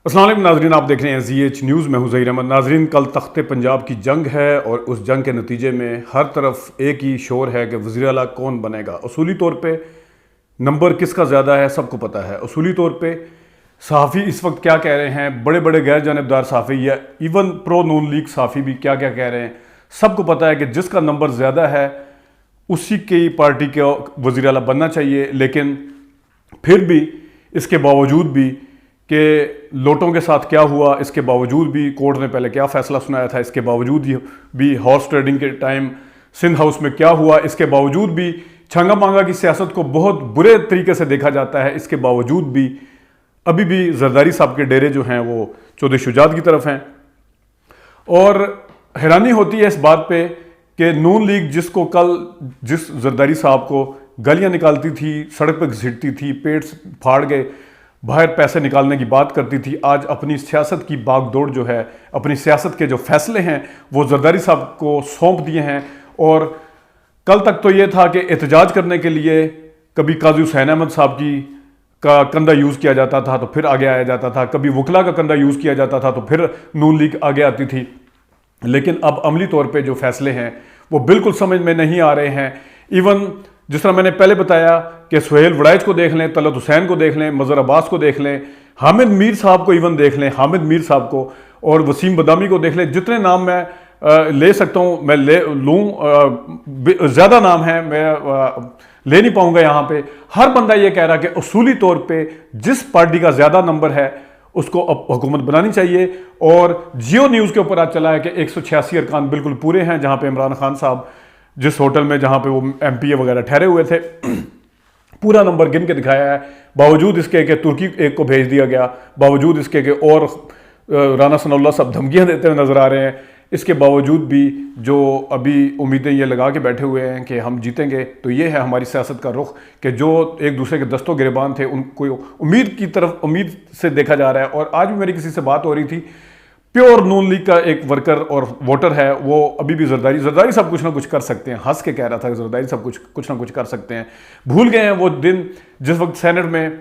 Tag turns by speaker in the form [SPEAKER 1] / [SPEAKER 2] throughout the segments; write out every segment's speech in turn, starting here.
[SPEAKER 1] अस्सलाम वालेकुम नाजरीन, आप देख रहे हैं ZH न्यूज़। मैं हूं ज़हीर अहमद। नाजरीन, कल तख्ते पंजाब की जंग है और उस जंग के नतीजे में हर तरफ एक ही शोर है कि वज़ीर आला कौन बनेगा। उसूली तौर पे नंबर किसका ज़्यादा है सबको पता है। उसूली तौर पे सहाफ़ी इस वक्त क्या कह रहे हैं, बड़े बड़े गैर जानिबदार सहाफ़ी या इवन प्रो नून लीग सहाफ़ी भी क्या क्या कह रहे हैं, सबको पता है कि जिसका नंबर ज़्यादा है उसी की पार्टी का वज़ीर आला बनना चाहिए। लेकिन फिर भी इसके बावजूद भी कि लोटों के साथ क्या हुआ, इसके बावजूद भी कोर्ट ने पहले क्या फ़ैसला सुनाया था, इसके बावजूद भी हॉर्स ट्रेडिंग के टाइम सिंध हाउस में क्या हुआ, इसके बावजूद भी छंगा मांगा की सियासत को बहुत बुरे तरीके से देखा जाता है, इसके बावजूद भी अभी भी जरदारी साहब के डेरे जो हैं वो चौधरी शुजात की तरफ हैं। और हैरानी होती है इस बात पे कि नून लीग जिसको कल जिस जरदारी साहब को गालियाँ निकालती थी, सड़क पर घसीटती थी, पेट फाड़ गए, बाहर पैसे निकालने की बात करती थी, आज अपनी सियासत की बागडोर जो है, अपनी सियासत के जो फैसले हैं वो जरदारी साहब को सौंप दिए हैं। और कल तक तो ये था कि एहतजाज करने के लिए कभी काजी हुसैन अहमद साहब का कंधा यूज़ किया जाता था तो फिर आगे आया जाता था, कभी वकला का कंधा यूज़ किया जाता था तो फिर नून लीग आगे आती थी। लेकिन अब अमली तौर पे जो फैसले हैं वो बिल्कुल समझ में नहीं आ रहे हैं। इवन जिस तरह मैंने पहले बताया कि सुहेल वड़ाइच को देख लें, तलत हुसैन को देख लें, मज़हर अब्बास को देख लें, हामिद मीर साहब को इवन देख लें, हामिद मीर साहब को, और वसीम बदामी को देख लें, जितने नाम मैं ले सकता हूँ मैं ले लूँ, ज़्यादा नाम है, मैं ले नहीं पाऊँगा यहाँ पे। हर बंदा ये कह रहा है कि उसूली तौर पर जिस पार्टी का ज़्यादा नंबर है उसको अब हुकूमत बनानी चाहिए। और जियो न्यूज़ के ऊपर आज चला है कि 186 अरकान बिल्कुल पूरे हैं, जहाँ पे इमरान खान साहब जिस होटल में जहाँ पे वो MPA वगैरह ठहरे हुए थे पूरा नंबर गिन के दिखाया है। बावजूद इसके कि तुर्की एक को भेज दिया गया, बावजूद इसके कि और राना सनाउल्लाह साहब धमकियाँ देते हुए नजर आ रहे हैं, इसके बावजूद भी जो अभी उम्मीदें ये लगा के बैठे हुए हैं कि हम जीतेंगे, तो ये है हमारी सियासत का रुख कि जो एक दूसरे के दस्तों गिरबान थे उनको उम्मीद से देखा जा रहा है। और आज भी मेरी किसी से बात हो रही थी, प्योर नून लीग का एक वर्कर और वोटर है, वो अभी भी जरदारी साहब कुछ ना कुछ कर सकते हैं, हंस के कह रहा था कि जरदारी साहब कुछ ना कुछ कर सकते हैं। भूल गए हैं वो दिन जिस वक्त सेनेट में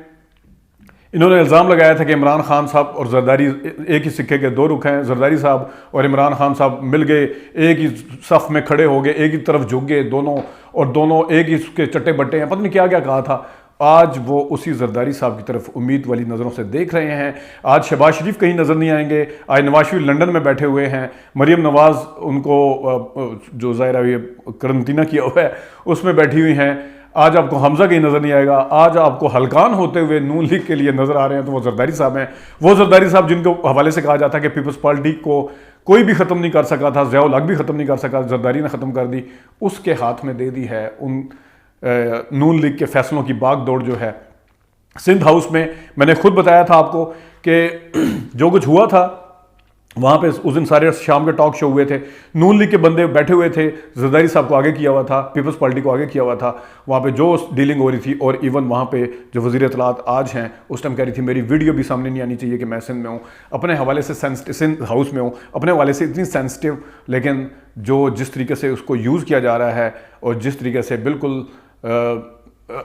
[SPEAKER 1] इन्होंने इल्ज़ाम लगाया था कि इमरान खान साहब और जरदारी एक ही सिक्के के दो रुख हैं। जरदारी साहब और इमरान खान साहब मिल गए, एक ही सफ़ में खड़े हो गए, एक ही तरफ झुक गए दोनों, और दोनों एक ही के चट्टे बट्टे हैं, पता नहीं क्या क्या कहा था। आज वो उसी जरदारी साहब की तरफ उम्मीद वाली नज़रों से देख रहे हैं। आज शहबाज शरीफ कहीं नज़र नहीं आएंगे, आज नवाज शरीफ लंदन में बैठे हुए हैं, मरीम नवाज उनको जो ज़ाहिर करंतना किया हुआ है उसमें बैठी हुई हैं। आज आपको हमजा कहीं नज़र नहीं आएगा। आज आपको हल्कान होते हुए नून लीग के लिए नज़र आ रहे हैं तो वो जरदारी साहब हैं। वो जरदारी साहब जिनको हवाले से कहा जाता है कि पीपल्स पार्टी को कोई भी ख़त्म नहीं कर सका था, ज़िया उल हक भी ख़त्म नहीं कर सका, जरदारी ने ख़त्म कर दी, उसके हाथ में दे दी है उन नून लीग के फैसलों की बागडोर जो है। सिंध हाउस में मैंने खुद बताया था आपको कि जो कुछ हुआ था वहाँ पे उस दिन सारे शाम के टॉक शो हुए थे, नून लीग के बंदे बैठे हुए थे, जरदारी साहब को आगे किया हुआ था, पीपल्स पार्टी को आगे किया हुआ था, वहाँ पे जो डीलिंग हो रही थी। और इवन वहाँ पे जो वज़ीर इत्तलात आज हैं उस टाइम कह रही थी मेरी वीडियो भी सामने नहीं आनी चाहिए कि मैं सिंध में हूँ, अपने हवाले से सिंध हाउस में हूँ, अपने हवाले से इतनी सेंसिटिव, लेकिन जो जिस तरीके से उसको यूज़ किया जा रहा है और जिस तरीके से बिल्कुल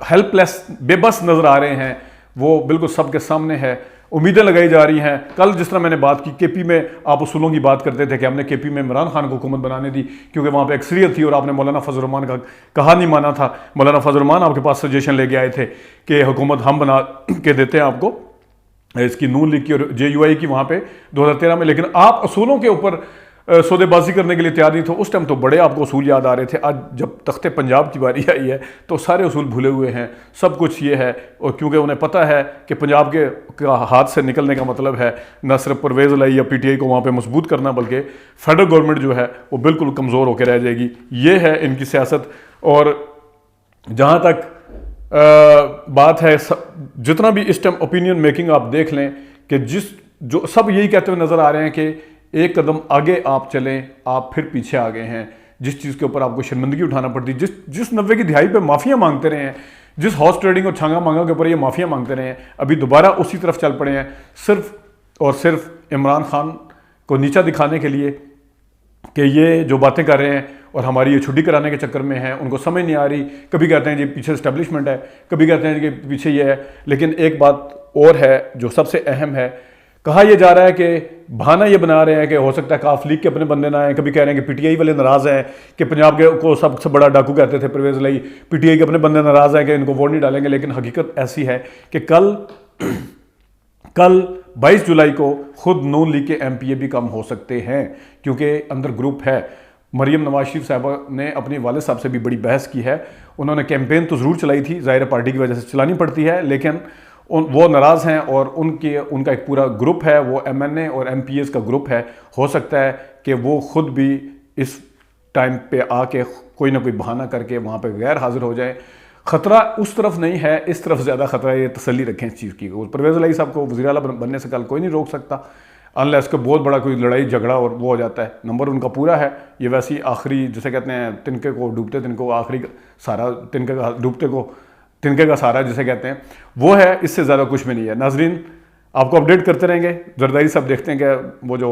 [SPEAKER 1] हेल्पलेस बेबस नज़र आ रहे हैं वो बिल्कुल सबके सामने है। उम्मीदें लगाई जा रही हैं। कल जिस तरह मैंने बात की KP में, आप उसूलों की बात करते थे कि हमने KP में इमरान खान को हुकूमत बनाने दी क्योंकि वहाँ पे अक्सरियत थी और आपने मौलाना फजल रहमान का कहा नहीं माना था। मौलाना फजल रहमान आपके पास सजेशन लेके आए थे कि हुकूमत हम बना के देते हैं आपको, इसकी नून लीग की और JUI की वहाँ पे 2013 में, लेकिन आप असूलों के ऊपर सौदेबाजी करने के लिए तैयार नहीं थे। उस टाइम तो बड़े आपको असूल याद आ रहे थे। आज जब तख्ते पंजाब की बारी आई है तो सारे असूल भूले हुए हैं, सब कुछ ये है। और क्योंकि उन्हें पता है कि पंजाब के हाथ से निकलने का मतलब है न सिर्फ परवेज़ इलाही या PTI को वहाँ पे मजबूत करना, बल्कि फेडरल गवर्नमेंट जो है वो बिल्कुल कमज़ोर होकर रह जाएगी। ये है इनकी सियासत। और जहाँ तक बात है, जितना भी इस टाइम ओपिनियन मेकिंग आप देख लें कि जो सब यही कहते हुए नज़र आ रहे हैं कि एक कदम आगे आप चलें, आप फिर पीछे आ गए हैं। जिस चीज़ के ऊपर आपको शर्मिंदगी उठाना पड़ती, जिस 90 की दिहाई पे माफिया मांगते रहे हैं, जिस हॉर्स ट्रेडिंग और छांगा मांगा के ऊपर ये माफिया मांगते रहे हैं, अभी दोबारा उसी तरफ चल पड़े हैं, सिर्फ और सिर्फ इमरान खान को नीचा दिखाने के लिए कि ये जो बातें कर रहे हैं और हमारी ये छुट्टी कराने के चक्कर में है। उनको समझ नहीं आ रही, कभी कहते हैं जी पीछे इस्टेब्लिशमेंट है, कभी कहते हैं कि पीछे ये है। लेकिन एक बात और है जो सबसे अहम है, कहा यह जा रहा है कि बहाना ये बना रहे हैं कि हो सकता है काफ लीग के अपने बंदे ना आए, कभी कह रहे हैं कि पीटीआई वाले नाराज हैं कि पंजाब के को सबसे बड़ा डाकू कहते थे परवेज लाई, पीटीआई के अपने बंदे नाराज हैं कि इनको वोट नहीं डालेंगे। लेकिन हकीकत ऐसी है कि कल 22 जुलाई को खुद नून लीग के एमपीए भी कम हो सकते हैं, क्योंकि अंदर ग्रुप है। मरियम नवाज शरीफ साहबा ने अपने वाले साहब से भी बड़ी बहस की है। उन्होंने कैंपेन तो ज़रूर चलाई थी, ज़ाहिर पार्टी की वजह से चलानी पड़ती है, लेकिन वो नाराज़ हैं और उनका एक पूरा ग्रुप है, वो एमएनए और एमपीएस का ग्रुप है। हो सकता है कि वो खुद भी इस टाइम पे आके कोई ना कोई बहाना करके वहाँ पे गैर हाजिर हो जाए। ख़तरा उस तरफ नहीं है, इस तरफ ज़्यादा ख़तरा है, ये तसल्ली रखें इस चीज़ की। और परवेज़ इलाही साहब को वज़ीर आला बनने से कल कोई नहीं रोक सकता, अनलेस को बहुत बड़ा कोई लड़ाई झगड़ा और वो हो जाता है। नंबर उनका पूरा है। ये वैसे ही आखिरी, जिसे कहते हैं तिनके को डूबते तिनको आखिरी सहारा, तिनके का डूबते को तिनके का सहारा जिसे कहते हैं, वो है। इससे ज़्यादा कुछ भी नहीं है। नाजरीन, आपको अपडेट करते रहेंगे। जरदारी साहब देखते हैं कि वो जो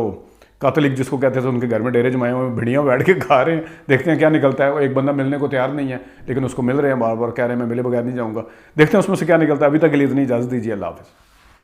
[SPEAKER 1] कातलिक जिसको कहते थे उनके घर में डेरे जमाए हुए भिड़ियाँ बैठ के खा रहे हैं, देखते हैं क्या निकलता है। वो एक बंदा मिलने को तैयार नहीं है, लेकिन उसको मिल रहे हैं, बार बार कह रहे हैं मैं मिले बगैर नहीं जाऊँगा। देखते हैं उसमें से क्या निकलता है। अभी तक के लिए इतनी इजाज़त दीजिए। अल्लाह हाफ़िज़।